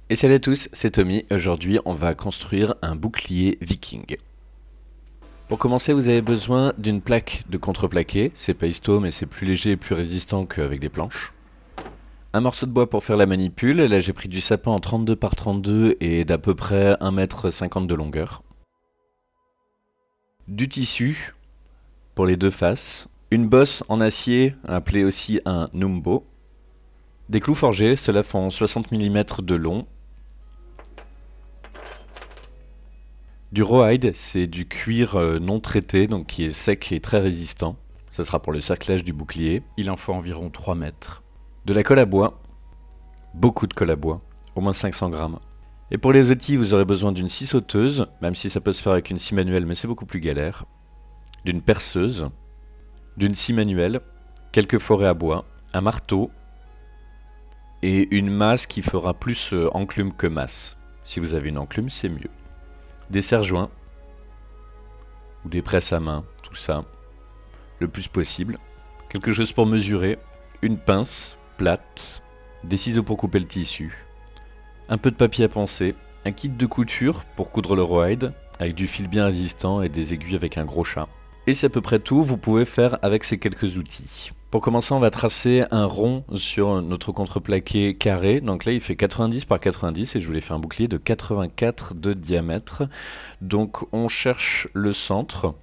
Et salut à tous, c'est Tommy. Aujourd'hui, on va construire un bouclier viking. Pour commencer, vous avez besoin d'une plaque de contreplaqué. C'est pas histo, mais c'est plus léger et plus résistant qu'avec des planches. Un morceau de bois pour faire la manipule. Là, j'ai pris du sapin en 32 par 32 et d'à peu près 1,50 m de longueur. Du tissu pour les deux faces. Une bosse en acier, appelée aussi un numbo. Des clous forgés, ceux-là font 60 mm de long. Du rawhide, c'est du cuir non traité, donc qui est sec et très résistant. Ça sera pour le cerclage du bouclier. Il en faut environ 3 mètres. De la colle à bois, beaucoup de colle à bois, au moins 500 grammes. Et pour les outils, vous aurez besoin d'une scie sauteuse, même si ça peut se faire avec une scie manuelle, mais c'est beaucoup plus galère. D'une perceuse, d'une scie manuelle, quelques forêts à bois, un marteau et une masse qui fera plus enclume que masse. Si vous avez une enclume, c'est mieux. Des serre-joints ou des presses à main, tout ça, le plus possible. Quelque chose pour mesurer, une pince plate, des ciseaux pour couper le tissu, un peu de papier à poncer, un kit de couture pour coudre le rawhide, avec du fil bien résistant et des aiguilles avec un gros chat. Et c'est à peu près tout, vous pouvez faire avec ces quelques outils. Pour commencer, on va tracer un rond sur notre contreplaqué carré. Donc là, il fait 90 par 90 et je voulais faire un bouclier de 84 de diamètre. Donc on cherche le centre,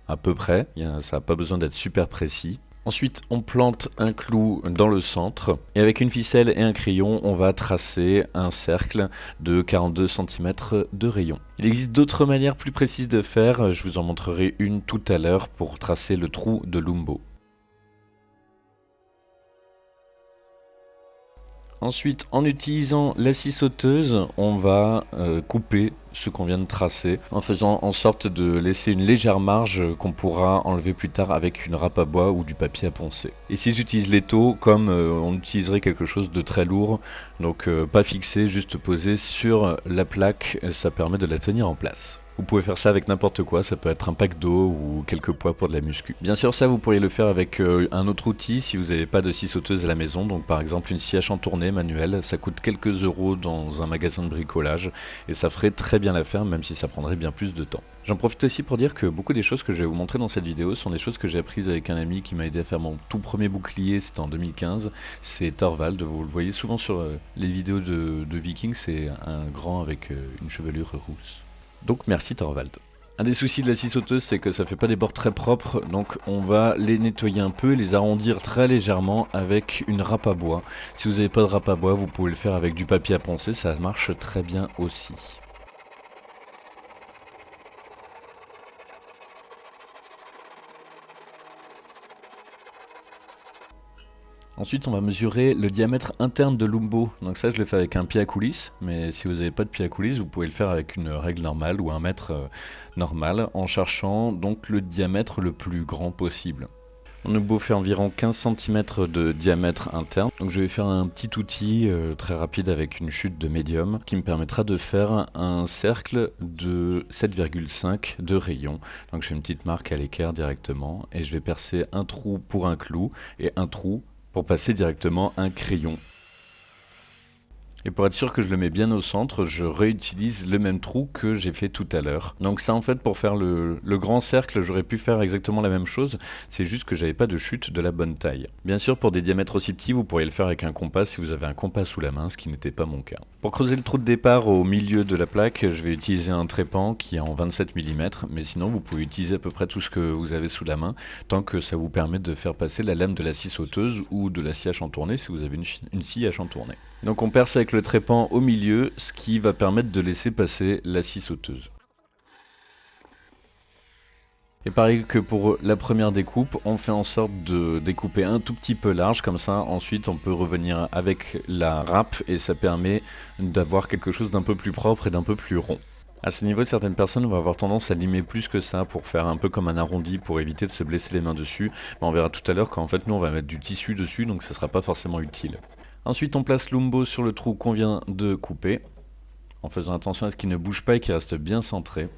à peu près. Ça n'a pas besoin d'être super précis. Ensuite, on plante un clou dans le centre et avec une ficelle et un crayon, on va tracer un cercle de 42 cm de rayon. Il existe d'autres manières plus précises de faire, je vous en montrerai une tout à l'heure pour tracer le trou de Lumbo. Ensuite, en utilisant la scie sauteuse, on va couper ce qu'on vient de tracer en faisant en sorte de laisser une légère marge qu'on pourra enlever plus tard avec une râpe à bois ou du papier à poncer. Ici, j'utilise l'étau comme on utiliserait quelque chose de très lourd, donc pas fixé, juste posé sur la plaque, ça permet de la tenir en place. Vous pouvez faire ça avec n'importe quoi, ça peut être un pack d'eau ou quelques poids pour de la muscu. Bien sûr, ça vous pourriez le faire avec un autre outil si vous n'avez pas de scie sauteuse à la maison, donc par exemple une scie à chantourner manuelle, ça coûte quelques euros dans un magasin de bricolage et ça ferait très bien l'affaire même si ça prendrait bien plus de temps. J'en profite aussi pour dire que beaucoup des choses que je vais vous montrer dans cette vidéo sont des choses que j'ai apprises avec un ami qui m'a aidé à faire mon tout premier bouclier, c'était en 2015, c'est Thorvald, vous le voyez souvent sur les vidéos de Vikings, c'est un grand avec une chevelure rousse. Donc merci Thorvald. Un des soucis de la scie sauteuse, c'est que ça fait pas des bords très propres, donc on va les nettoyer un peu et les arrondir très légèrement avec une râpe à bois. Si vous n'avez pas de râpe à bois, vous pouvez le faire avec du papier à poncer, ça marche très bien aussi. Ensuite, on va mesurer le diamètre interne de Lumbo. Donc ça, je le fais avec un pied à coulisse, mais si vous n'avez pas de pied à coulisse, vous pouvez le faire avec une règle normale ou un mètre normal, en cherchant donc le diamètre le plus grand possible. Mon Lumbo fait environ 15 cm de diamètre interne, donc je vais faire un petit outil très rapide avec une chute de médium qui me permettra de faire un cercle de 7,5 de rayon. Donc je fais une petite marque à l'équerre directement et je vais percer un trou pour un clou et un trou pour passer directement un crayon. Et pour être sûr que je le mets bien au centre, je réutilise le même trou que j'ai fait tout à l'heure. Donc ça en fait pour faire le grand cercle, j'aurais pu faire exactement la même chose, c'est juste que j'avais pas de chute de la bonne taille. Bien sûr pour des diamètres aussi petits, vous pourriez le faire avec un compas si vous avez un compas sous la main, ce qui n'était pas mon cas. Pour creuser le trou de départ au milieu de la plaque, je vais utiliser un trépan qui est en 27 mm, mais sinon vous pouvez utiliser à peu près tout ce que vous avez sous la main, tant que ça vous permet de faire passer la lame de la scie sauteuse ou de la scie à chantourner si vous avez une scie à chantourner. Donc on perce avec le trépan au milieu, ce qui va permettre de laisser passer la scie sauteuse. Et pareil que pour la première découpe, on fait en sorte de découper un tout petit peu large, comme ça ensuite on peut revenir avec la râpe et ça permet d'avoir quelque chose d'un peu plus propre et d'un peu plus rond. À ce niveau, certaines personnes vont avoir tendance à limer plus que ça pour faire un peu comme un arrondi pour éviter de se blesser les mains dessus. Mais on verra tout à l'heure qu'en fait nous on va mettre du tissu dessus donc ça sera pas forcément utile. Ensuite on place Lumbo sur le trou qu'on vient de couper, en faisant attention à ce qu'il ne bouge pas et qu'il reste bien centré.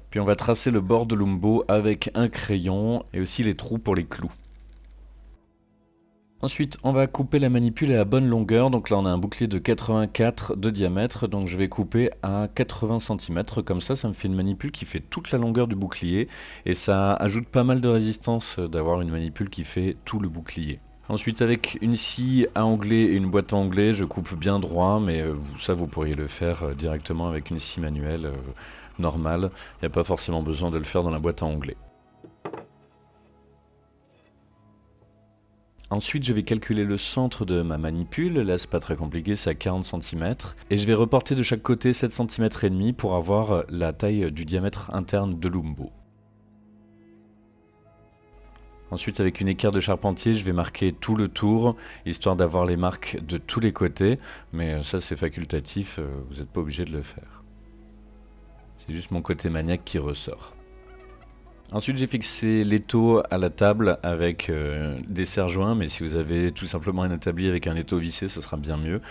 Puis on va tracer le bord de Lumbo avec un crayon et aussi les trous pour les clous. Ensuite, on va couper la manipule à la bonne longueur. Donc là, on a un bouclier de 84 de diamètre. Donc je vais couper à 80 cm. Comme ça me fait une manipule qui fait toute la longueur du bouclier. Et ça ajoute pas mal de résistance d'avoir une manipule qui fait tout le bouclier. Ensuite, avec une scie à onglet et une boîte à onglet, je coupe bien droit. Mais ça, vous pourriez le faire directement avec une scie manuelle normale. Il n'y a pas forcément besoin de le faire dans la boîte à onglet. Ensuite, je vais calculer le centre de ma manipule, là c'est pas très compliqué, c'est à 40 cm. Et je vais reporter de chaque côté 7 cm et demi pour avoir la taille du diamètre interne de l'umbo. Ensuite, avec une équerre de charpentier, je vais marquer tout le tour, histoire d'avoir les marques de tous les côtés. Mais ça c'est facultatif, vous n'êtes pas obligé de le faire. C'est juste mon côté maniaque qui ressort. Ensuite, j'ai fixé l'étau à la table avec des serre-joints, mais si vous avez tout simplement un établi avec un étau vissé, ce sera bien mieux.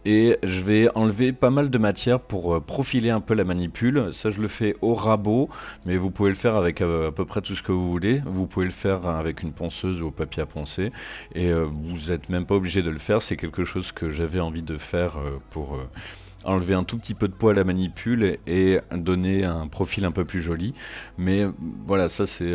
Et je vais enlever pas mal de matière pour profiler un peu la manipule. Ça, je le fais au rabot, mais vous pouvez le faire avec à peu près tout ce que vous voulez. Vous pouvez le faire avec une ponceuse ou au papier à poncer. Et vous n'êtes même pas obligé de le faire. C'est quelque chose que j'avais envie de faire pour enlever un tout petit peu de poids à la manipule et donner un profil un peu plus joli. Mais voilà, ça c'est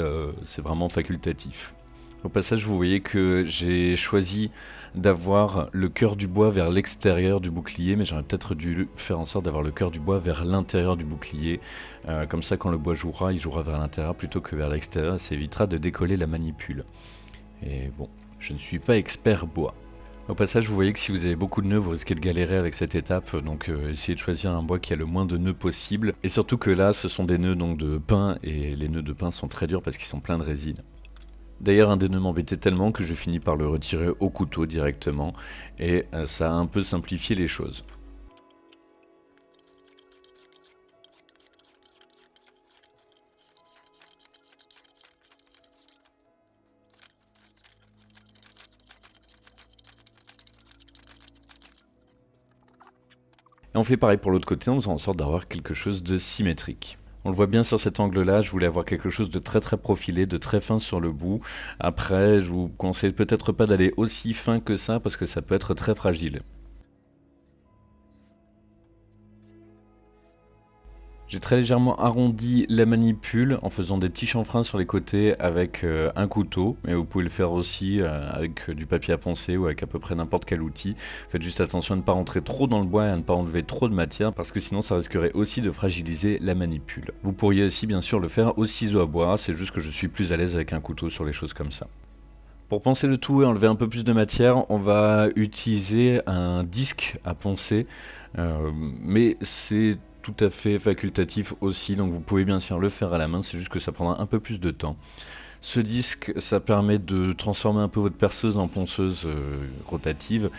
vraiment facultatif. Au passage, vous voyez que j'ai choisi d'avoir le cœur du bois vers l'extérieur du bouclier, mais j'aurais peut-être dû faire en sorte d'avoir le cœur du bois vers l'intérieur du bouclier. Comme ça, quand le bois jouera, il jouera vers l'intérieur plutôt que vers l'extérieur, et ça évitera de décoller la manipule. Et bon, je ne suis pas expert bois. Au passage, vous voyez que si vous avez beaucoup de nœuds, vous risquez de galérer avec cette étape, donc essayez de choisir un bois qui a le moins de nœuds possible. Et surtout que là, ce sont des nœuds donc, de pin, et les nœuds de pin sont très durs parce qu'ils sont pleins de résine. D'ailleurs, un des nœuds m'embêtait tellement que je finis par le retirer au couteau directement, et ça a un peu simplifié les choses. Et on fait pareil pour l'autre côté en faisant en sorte d'avoir quelque chose de symétrique. On le voit bien sur cet angle-là, je voulais avoir quelque chose de très profilé, de très fin sur le bout. Après, je vous conseille peut-être pas d'aller aussi fin que ça parce que ça peut être très fragile. J'ai très légèrement arrondi la manipule en faisant des petits chanfreins sur les côtés avec un couteau, mais vous pouvez le faire aussi avec du papier à poncer ou avec à peu près n'importe quel outil. Faites juste attention à ne pas rentrer trop dans le bois et à ne pas enlever trop de matière parce que sinon ça risquerait aussi de fragiliser la manipule. Vous pourriez aussi bien sûr le faire au ciseau à bois, c'est juste que je suis plus à l'aise avec un couteau sur les choses comme ça. Pour poncer le tout et enlever un peu plus de matière, on va utiliser un disque à poncer, mais c'est tout à fait facultatif aussi, donc vous pouvez bien sûr le faire à la main, c'est juste que ça prendra un peu plus de temps. Ce disque, ça permet de transformer un peu votre perceuse en ponceuse rotative.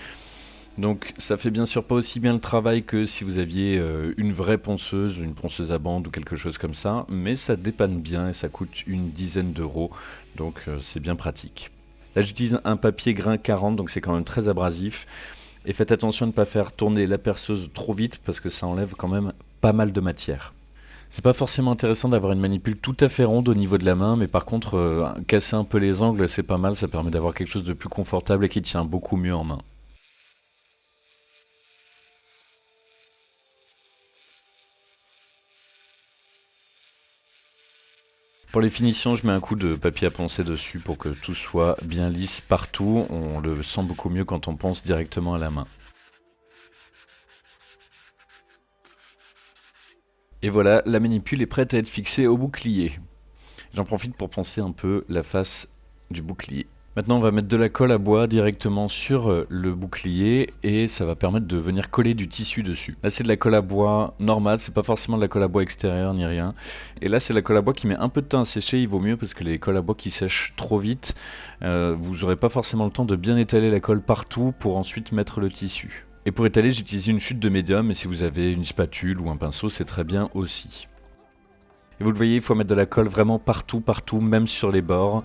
Donc ça fait bien sûr pas aussi bien le travail que si vous aviez une vraie ponceuse, une ponceuse à bande ou quelque chose comme ça, mais ça dépanne bien et ça coûte une dizaine d'euros, donc c'est bien pratique. Là j'utilise un papier grain 40, donc c'est quand même très abrasif. Et faites attention de ne pas faire tourner la perceuse trop vite parce que ça enlève quand même pas mal de matière. C'est pas forcément intéressant d'avoir une manipule tout à fait ronde au niveau de la main, mais par contre casser un peu les angles c'est pas mal, ça permet d'avoir quelque chose de plus confortable et qui tient beaucoup mieux en main. Pour les finitions, je mets un coup de papier à poncer dessus pour que tout soit bien lisse partout. On le sent beaucoup mieux quand on ponce directement à la main. Et voilà, la manipule est prête à être fixée au bouclier. J'en profite pour poncer un peu la face du bouclier. Maintenant, on va mettre de la colle à bois directement sur le bouclier et ça va permettre de venir coller du tissu dessus. Là, c'est de la colle à bois normale, c'est pas forcément de la colle à bois extérieure ni rien. Et là, c'est la colle à bois qui met un peu de temps à sécher, il vaut mieux parce que les colles à bois qui sèchent trop vite, vous n'aurez pas forcément le temps de bien étaler la colle partout pour ensuite mettre le tissu. Et pour étaler, j'utilise une chute de médium, et si vous avez une spatule ou un pinceau, c'est très bien aussi. Et vous le voyez, il faut mettre de la colle vraiment partout, même sur les bords.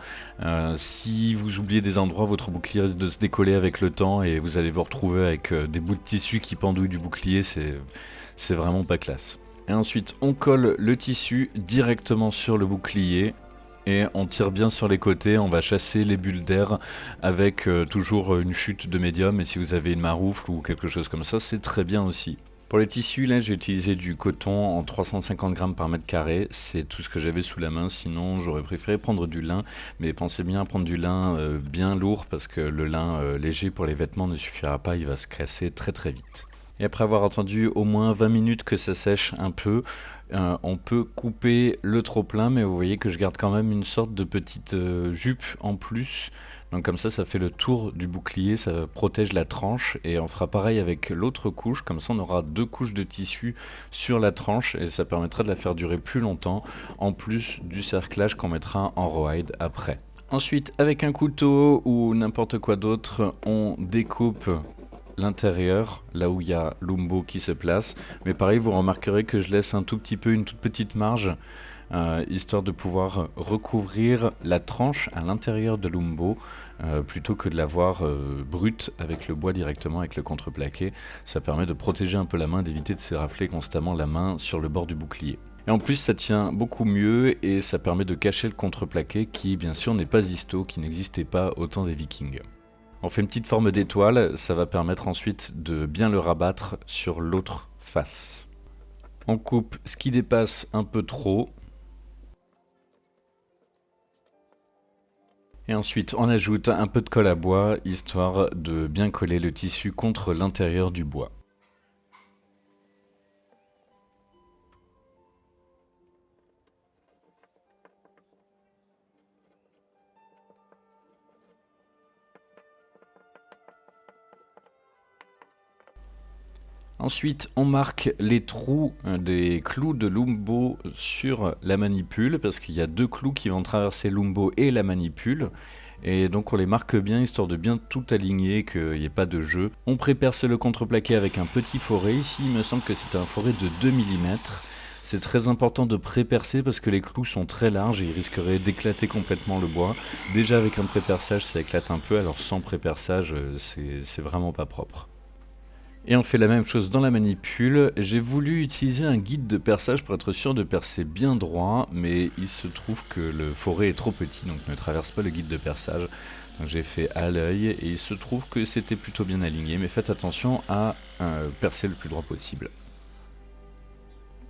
Si vous oubliez des endroits, votre bouclier risque de se décoller avec le temps et vous allez vous retrouver avec des bouts de tissu qui pendouillent du bouclier, c'est vraiment pas classe. Et ensuite, on colle le tissu directement sur le bouclier. et on tire bien sur les côtés, on va chasser les bulles d'air avec toujours une chute de médium, et si vous avez une maroufle ou quelque chose comme ça, c'est très bien aussi. Pour les tissus, là j'ai utilisé du coton en 350 grammes par mètre carré, c'est tout ce que j'avais sous la main, sinon j'aurais préféré prendre du lin, mais pensez bien à prendre du lin bien lourd, parce que le lin léger pour les vêtements ne suffira pas, il va se casser très très vite. Et après avoir attendu au moins 20 minutes que ça sèche un peu, on peut couper le trop plein, mais vous voyez que je garde quand même une sorte de petite jupe en plus. Donc comme ça fait le tour du bouclier, ça protège la tranche, et on fera pareil avec l'autre couche, comme ça on aura 2 couches de tissu sur la tranche et ça permettra de la faire durer plus longtemps, en plus du cerclage qu'on mettra en rawhide après. Ensuite, avec un couteau ou n'importe quoi d'autre, on découpe l'intérieur, là où il y a l'umbo qui se place, mais pareil vous remarquerez que je laisse un tout petit peu, une toute petite marge, histoire de pouvoir recouvrir la tranche à l'intérieur de l'umbo, plutôt que de l'avoir brute avec le bois directement, avec le contreplaqué. Ça permet de protéger un peu la main, d'éviter de se rafler constamment la main sur le bord du bouclier. Et en plus ça tient beaucoup mieux et ça permet de cacher le contreplaqué qui bien sûr n'est pas histo, qui n'existait pas au temps des Vikings. On fait une petite forme d'étoile, ça va permettre ensuite de bien le rabattre sur l'autre face. On coupe ce qui dépasse un peu trop. Et ensuite on ajoute un peu de colle à bois, histoire de bien coller le tissu contre l'intérieur du bois. Ensuite, on marque les trous des clous de l'umbo sur la manipule, parce qu'il y a 2 clous qui vont traverser l'umbo et la manipule. Et donc on les marque bien, histoire de bien tout aligner, qu'il n'y ait pas de jeu. On pré-perce le contreplaqué avec un petit foret. Ici, il me semble que c'est un foret de 2 mm. C'est très important de pré-percer parce que les clous sont très larges et ils risqueraient d'éclater complètement le bois. Déjà avec un pré-perçage, ça éclate un peu, alors sans pré-perçage, c'est vraiment pas propre. Et on fait la même chose dans la manipule. J'ai voulu utiliser un guide de perçage pour être sûr de percer bien droit, mais il se trouve que le foret est trop petit, donc ne traverse pas le guide de perçage. Donc j'ai fait à l'œil et il se trouve que c'était plutôt bien aligné, mais faites attention à percer le plus droit possible.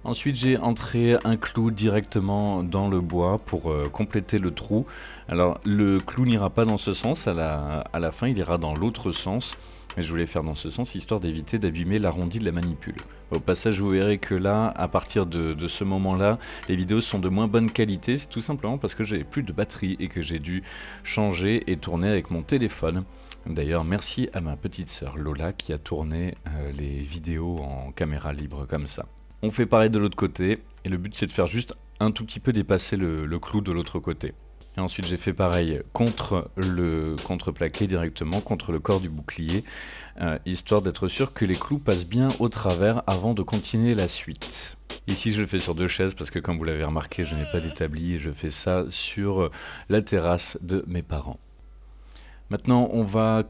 Ensuite j'ai entré un clou directement dans le bois pour compléter le trou. Alors le clou n'ira pas dans ce sens, à la fin il ira dans l'autre sens. Mais je voulais faire dans ce sens, histoire d'éviter d'abîmer l'arrondi de la manipule. Au passage, vous verrez que là, à partir de ce moment-là, les vidéos sont de moins bonne qualité. C'est tout simplement parce que j'avais plus de batterie et que j'ai dû changer et tourner avec mon téléphone. D'ailleurs, merci à ma petite sœur Lola qui a tourné les vidéos en caméra libre comme ça. On fait pareil de l'autre côté, et le but c'est de faire juste un tout petit peu dépasser le clou de l'autre côté. Et ensuite j'ai fait pareil contre le contreplaqué directement, contre le corps du bouclier, histoire d'être sûr que les clous passent bien au travers avant de continuer la suite. Ici je le fais sur 2 chaises parce que comme vous l'avez remarqué, je n'ai pas d'établi et je fais ça sur la terrasse de mes parents. Maintenant on va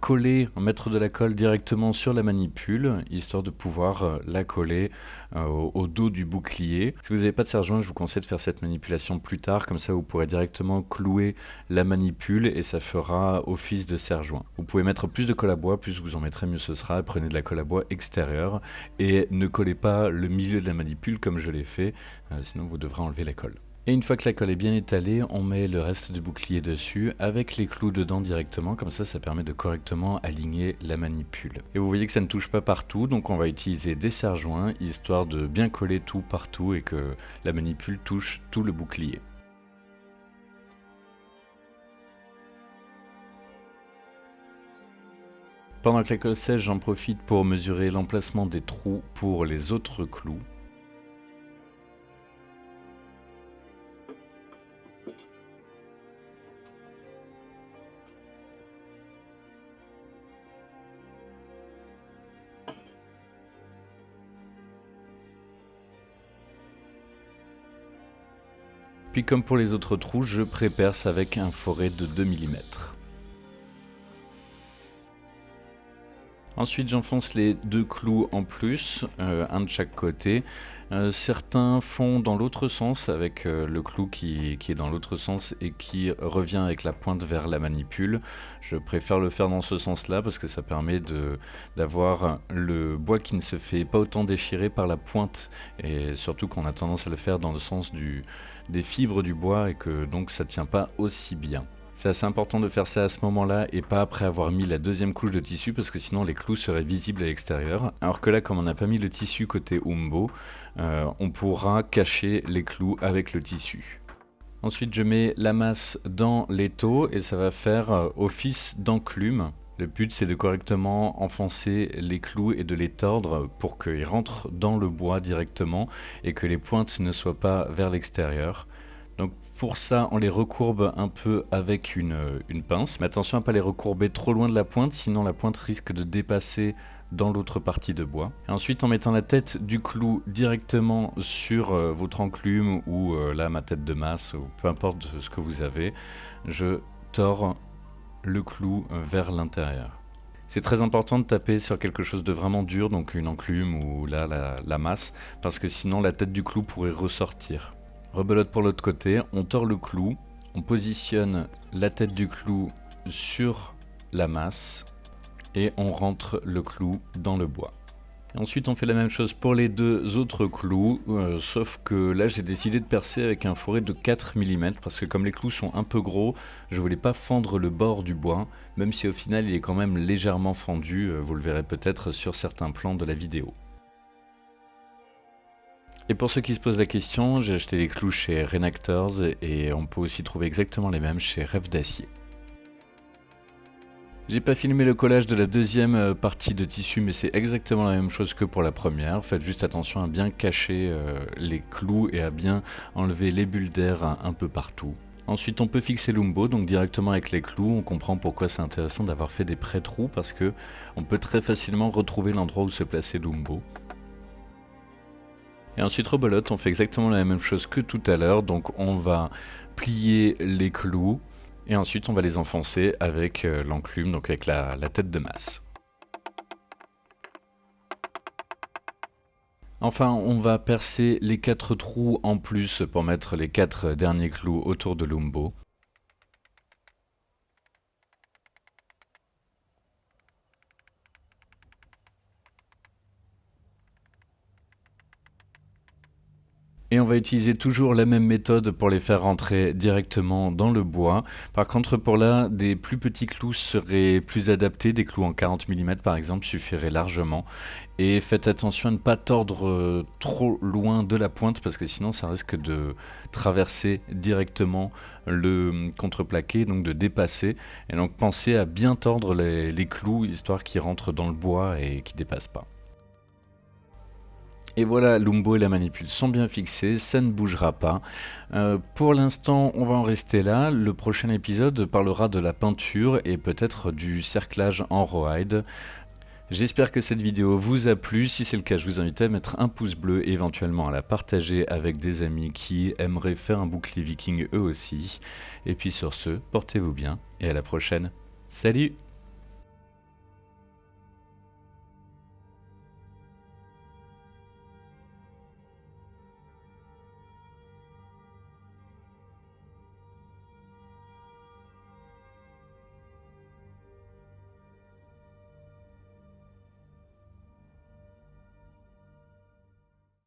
mettre de la colle directement sur la manipule, histoire de pouvoir la coller au dos du bouclier. Si vous n'avez pas de serre-joint, je vous conseille de faire cette manipulation plus tard, comme ça vous pourrez directement clouer la manipule et ça fera office de serre-joint. Vous pouvez mettre plus de colle à bois, plus vous en mettrez mieux ce sera. Prenez de la colle à bois extérieure et ne collez pas le milieu de la manipule comme je l'ai fait, sinon vous devrez enlever la colle. Et une fois que la colle est bien étalée, on met le reste du bouclier dessus avec les clous dedans directement, comme ça permet de correctement aligner la manipule. Et vous voyez que ça ne touche pas partout, donc on va utiliser des serre-joints histoire de bien coller tout partout et que la manipule touche tout le bouclier. Pendant que la colle sèche, j'en profite pour mesurer l'emplacement des trous pour les autres clous. Puis comme pour les autres trous, je pré-perce avec un foret de 2 mm. Ensuite j'enfonce les 2 clous en plus, un de chaque côté. Certains font dans l'autre sens avec le clou qui est dans l'autre sens et qui revient avec la pointe vers la manipule. Je préfère le faire dans ce sens là parce que ça permet d'avoir le bois qui ne se fait pas autant déchirer par la pointe, et surtout qu'on a tendance à le faire dans le sens des fibres du bois et que donc ça tient pas aussi bien. C'est assez important de faire ça à ce moment-là et pas après avoir mis la deuxième couche de tissu parce que sinon les clous seraient visibles à l'extérieur. Alors que là, comme on n'a pas mis le tissu côté Umbo, on pourra cacher les clous avec le tissu. Ensuite, je mets la masse dans l'étau et ça va faire office d'enclume. Le but, c'est de correctement enfoncer les clous et de les tordre pour qu'ils rentrent dans le bois directement et que les pointes ne soient pas vers l'extérieur. Donc pour ça, on les recourbe un peu avec une pince, mais attention à ne pas les recourber trop loin de la pointe, sinon la pointe risque de dépasser dans l'autre partie de bois. Et ensuite, en mettant la tête du clou directement sur votre enclume ou là ma tête de masse, ou peu importe ce que vous avez, je tords le clou vers l'intérieur. C'est très important de taper sur quelque chose de vraiment dur, donc une enclume ou là la masse, parce que sinon la tête du clou pourrait ressortir. Rebelote pour l'autre côté, on tord le clou, on positionne la tête du clou sur la masse et on rentre le clou dans le bois. Et ensuite on fait la même chose pour les 2 autres clous, sauf que là j'ai décidé de percer avec un fourré de 4 mm parce que comme les clous sont un peu gros, je voulais pas fendre le bord du bois, même si au final il est quand même légèrement fendu, vous le verrez peut-être sur certains plans de la vidéo. Et pour ceux qui se posent la question, j'ai acheté les clous chez Renactors et on peut aussi trouver exactement les mêmes chez Rêve d'Acier. J'ai pas filmé le collage de la deuxième partie de tissu, mais c'est exactement la même chose que pour la première. Faites juste attention à bien cacher les clous et à bien enlever les bulles d'air un peu partout. Ensuite on peut fixer l'Umbo, donc directement avec les clous. On comprend pourquoi c'est intéressant d'avoir fait des pré-trous parce que on peut très facilement retrouver l'endroit où se plaçait l'Umbo. Et ensuite rebelote, on fait exactement la même chose que tout à l'heure, donc on va plier les clous et ensuite on va les enfoncer avec l'enclume, donc avec la tête de masse. Enfin on va percer les 4 trous en plus pour mettre les 4 derniers clous autour de l'Umbo. Et on va utiliser toujours la même méthode pour les faire rentrer directement dans le bois. Par contre pour là, des plus petits clous seraient plus adaptés, des clous en 40 mm par exemple suffiraient largement. Et faites attention à ne pas tordre trop loin de la pointe parce que sinon ça risque de traverser directement le contreplaqué, donc de dépasser. Et donc pensez à bien tordre les clous histoire qu'ils rentrent dans le bois et qu'ils ne dépassent pas. Et voilà, l'Umbo et la manipule sont bien fixés, ça ne bougera pas. Pour l'instant, on va en rester là. Le prochain épisode parlera de la peinture et peut-être du cerclage en rawhide. J'espère que cette vidéo vous a plu. Si c'est le cas, je vous invite à mettre un pouce bleu et éventuellement à la partager avec des amis qui aimeraient faire un bouclier viking eux aussi. Et puis sur ce, portez-vous bien et à la prochaine. Salut!